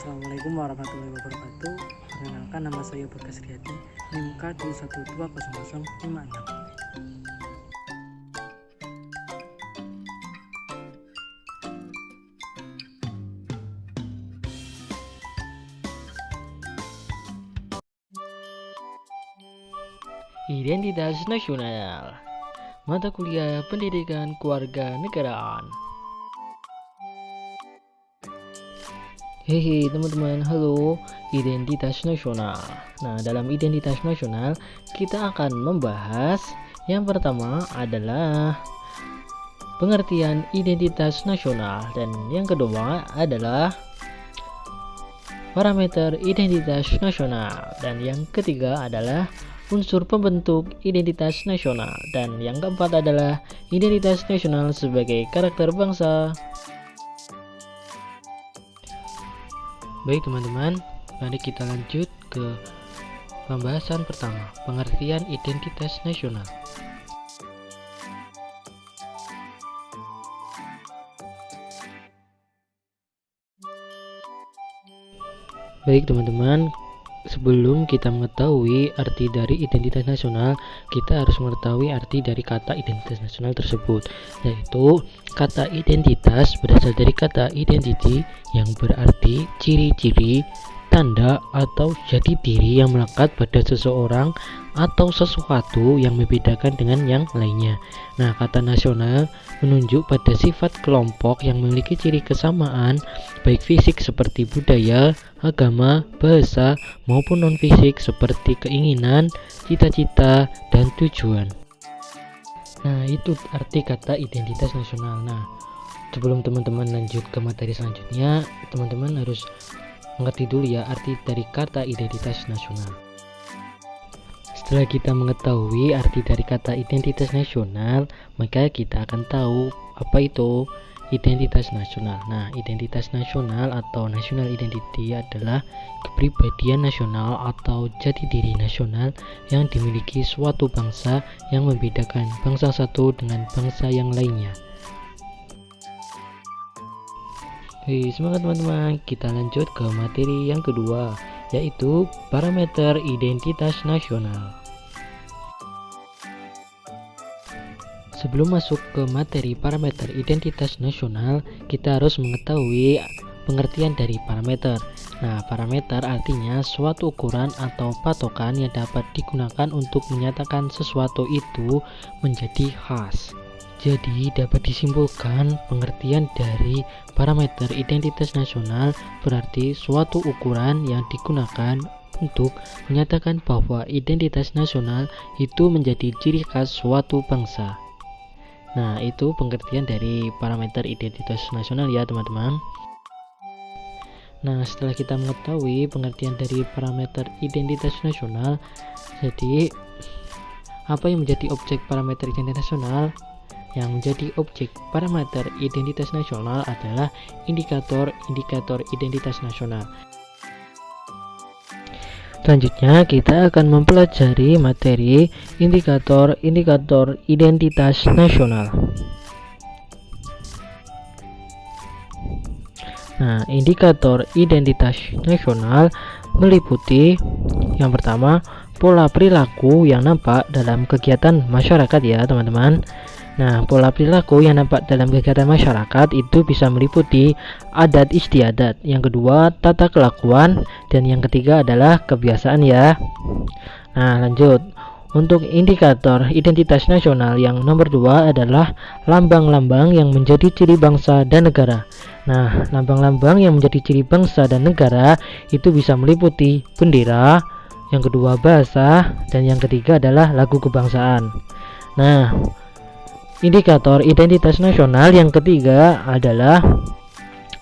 Assalamualaikum warahmatullahi wabarakatuh. Perkenalkan, nama saya Bagas Riyadi, NIM K21200056. Identitas Nasional, mata kuliah pendidikan keluarga negaraan. Hehe teman-teman, halo. Identitas nasional. Nah, dalam identitas nasional kita akan membahas yang pertama adalah pengertian identitas nasional, dan yang kedua adalah parameter identitas nasional, dan yang ketiga adalah unsur pembentuk identitas nasional, dan yang keempat adalah identitas nasional sebagai karakter bangsa. Baik teman-teman, mari kita lanjut ke pembahasan pertama, pengertian identitas nasional. Baik teman-teman, sebelum kita mengetahui arti dari identitas nasional, kita harus mengetahui arti dari kata identitas nasional tersebut, yaitu kata identitas berasal dari kata identity yang berarti ciri-ciri, tanda atau jati diri yang melekat pada seseorang atau sesuatu yang membedakan dengan yang lainnya. Nah, kata nasional menunjuk pada sifat kelompok yang memiliki ciri kesamaan baik fisik seperti budaya, agama, bahasa, maupun non-fisik seperti keinginan, cita-cita, dan tujuan. Nah, itu arti kata identitas nasional. Nah, sebelum teman-teman lanjut ke materi selanjutnya, teman-teman harus mengerti dulu ya arti dari kata identitas nasional. Setelah kita mengetahui arti dari kata identitas nasional, maka kita akan tahu apa itu identitas nasional. Nah, identitas nasional atau national identity adalah kepribadian nasional atau jati diri nasional yang dimiliki suatu bangsa yang membedakan bangsa satu dengan bangsa yang lainnya. Hei, semangat teman-teman, kita lanjut ke materi yang kedua, yaitu parameter identitas nasional. Sebelum masuk ke materi parameter identitas nasional, kita harus mengetahui pengertian dari parameter. Nah, parameter artinya suatu ukuran atau patokan yang dapat digunakan untuk menyatakan sesuatu itu menjadi khas. Jadi, dapat disimpulkan pengertian dari parameter identitas nasional berarti suatu ukuran yang digunakan untuk menyatakan bahwa identitas nasional itu menjadi ciri khas suatu bangsa. Nah, itu pengertian dari parameter identitas nasional ya teman-teman. Nah, setelah kita mengetahui pengertian dari parameter identitas nasional, jadi apa yang menjadi objek parameter identitas nasional? Yang menjadi objek parameter identitas nasional adalah indikator-indikator identitas nasional. Selanjutnya kita akan mempelajari materi indikator-indikator identitas nasional. Nah, indikator identitas nasional meliputi yang pertama, pola perilaku yang nampak dalam kegiatan masyarakat ya teman-teman. Nah, pola perilaku yang nampak dalam kegiatan masyarakat itu bisa meliputi adat istiadat, yang kedua tata kelakuan, dan yang ketiga adalah kebiasaan ya. Nah, lanjut. Untuk indikator identitas nasional yang nomor 2 adalah lambang-lambang yang menjadi ciri bangsa dan negara. Nah, lambang-lambang yang menjadi ciri bangsa dan negara itu bisa meliputi bendera, yang kedua bahasa, dan yang ketiga adalah lagu kebangsaan. Nah, indikator identitas nasional yang ketiga adalah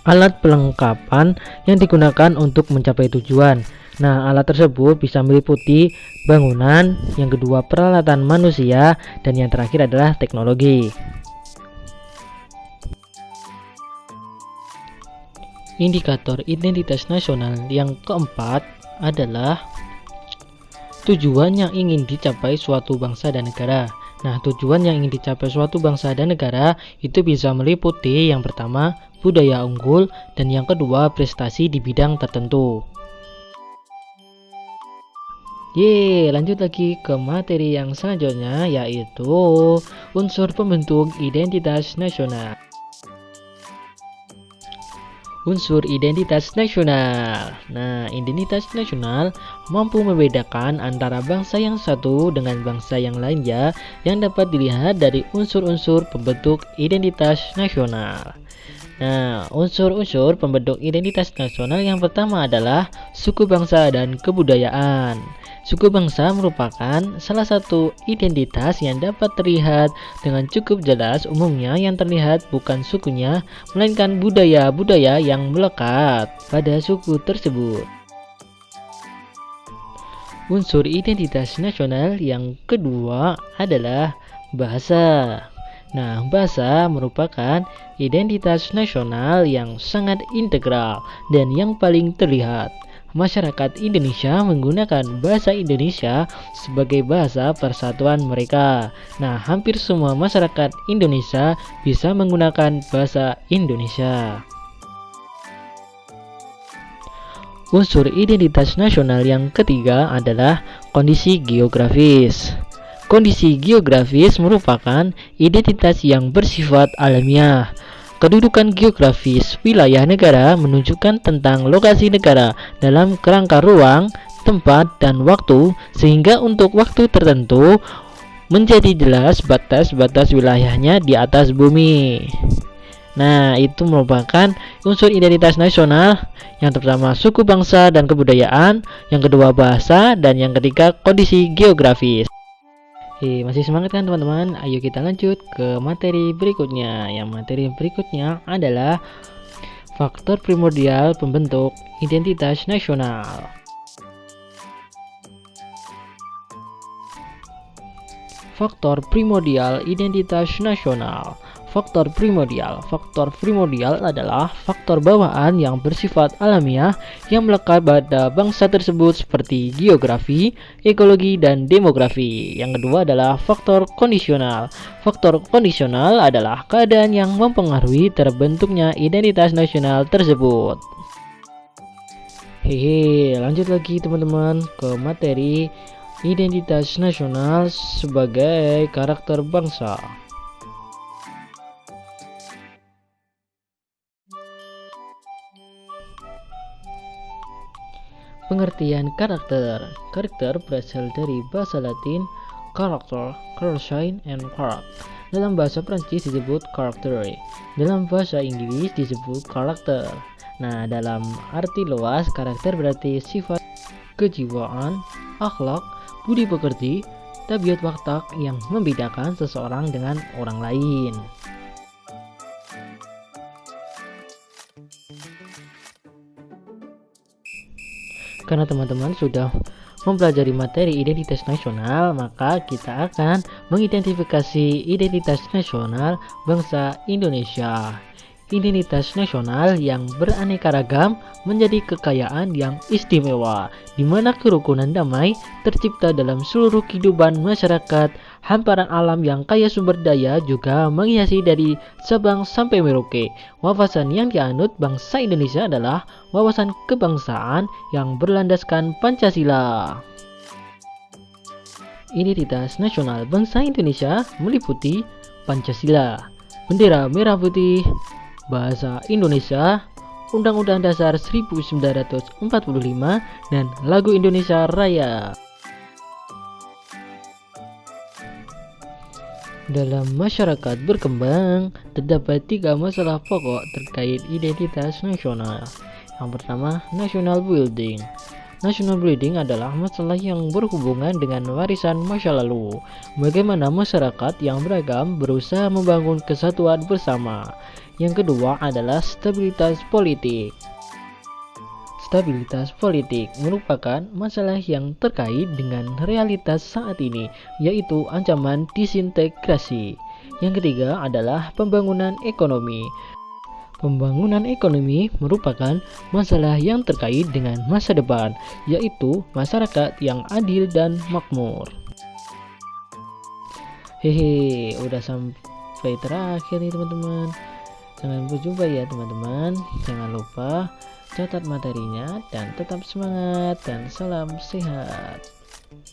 alat pelengkapan yang digunakan untuk mencapai tujuan. Nah, alat tersebut bisa meliputi bangunan, yang kedua peralatan manusia, dan yang terakhir adalah teknologi. Indikator identitas nasional yang keempat adalah tujuan yang ingin dicapai suatu bangsa dan negara. Nah, tujuan yang ingin dicapai suatu bangsa dan negara itu bisa meliputi yang pertama, budaya unggul, dan yang kedua, prestasi di bidang tertentu. Lanjut lagi ke materi yang selanjutnya, yaitu unsur pembentuk identitas nasional. Unsur identitas nasional. Nah, identitas nasional mampu membedakan antara bangsa yang satu dengan bangsa yang lainnya yang dapat dilihat dari unsur-unsur pembentuk identitas nasional. Nah, unsur-unsur pembentuk identitas nasional yang pertama adalah suku bangsa dan kebudayaan. Suku bangsa merupakan salah satu identitas yang dapat terlihat dengan cukup jelas. Umumnya yang terlihat bukan sukunya, melainkan budaya-budaya yang melekat pada suku tersebut. Unsur identitas nasional yang kedua adalah bahasa. Nah, bahasa merupakan identitas nasional yang sangat integral dan yang paling terlihat. Masyarakat Indonesia menggunakan bahasa Indonesia sebagai bahasa persatuan mereka. Nah, hampir semua masyarakat Indonesia bisa menggunakan bahasa Indonesia. Unsur identitas nasional yang ketiga adalah kondisi geografis. Kondisi geografis merupakan identitas yang bersifat alamiah. Kedudukan geografis wilayah negara menunjukkan tentang lokasi negara dalam kerangka ruang, tempat, dan waktu, sehingga untuk waktu tertentu menjadi jelas batas-batas wilayahnya di atas bumi. Nah, itu merupakan unsur identitas nasional. Yang pertama suku bangsa dan kebudayaan, yang kedua bahasa, dan yang ketiga kondisi geografis. Masih semangat kan teman-teman? Ayo kita lanjut ke materi berikutnya. Yang materi berikutnya adalah faktor primordial pembentuk identitas nasional. Faktor primordial identitas nasional. Faktor primordial adalah faktor bawaan yang bersifat alamiah yang melekat pada bangsa tersebut seperti geografi, ekologi, dan demografi. Yang kedua adalah faktor kondisional. Faktor kondisional adalah keadaan yang mempengaruhi terbentuknya identitas nasional tersebut. Lanjut lagi teman-teman ke materi identitas nasional sebagai karakter bangsa. Pengertian karakter. Karakter berasal dari bahasa Latin character, sign, and character. Dalam bahasa Prancis disebut character. Dalam bahasa Inggris disebut karakter. Nah, dalam arti luas, karakter berarti sifat, kejiwaan, akhlak, budi pekerti, tabiat watak yang membedakan seseorang dengan orang lain. Karena teman-teman sudah mempelajari materi identitas nasional, maka kita akan mengidentifikasi identitas nasional bangsa Indonesia. Identitas nasional yang beraneka ragam menjadi kekayaan yang istimewa, di mana kerukunan damai tercipta dalam seluruh kehidupan masyarakat. Hamparan alam yang kaya sumber daya juga menghiasi dari Sabang sampai Merauke. Wawasan yang dianut bangsa Indonesia adalah wawasan kebangsaan yang berlandaskan Pancasila. Identitas nasional bangsa Indonesia meliputi Pancasila, bendera merah putih, bahasa Indonesia, Undang-Undang Dasar 1945, dan lagu Indonesia Raya. Dalam masyarakat berkembang, terdapat 3 masalah pokok terkait identitas nasional. Yang pertama, national building. National building adalah masalah yang berhubungan dengan warisan masa lalu. Bagaimana masyarakat yang beragam berusaha membangun kesatuan bersama. Yang kedua adalah stabilitas politik. Stabilitas politik merupakan masalah yang terkait dengan realitas saat ini, yaitu ancaman disintegrasi. Yang ketiga adalah pembangunan ekonomi. Pembangunan ekonomi merupakan masalah yang terkait dengan masa depan, yaitu masyarakat yang adil dan makmur. Hehe, udah sampai terakhir nih teman-teman. Sampai berjumpa ya teman-teman. Jangan lupa catat materinya dan tetap semangat dan salam sehat.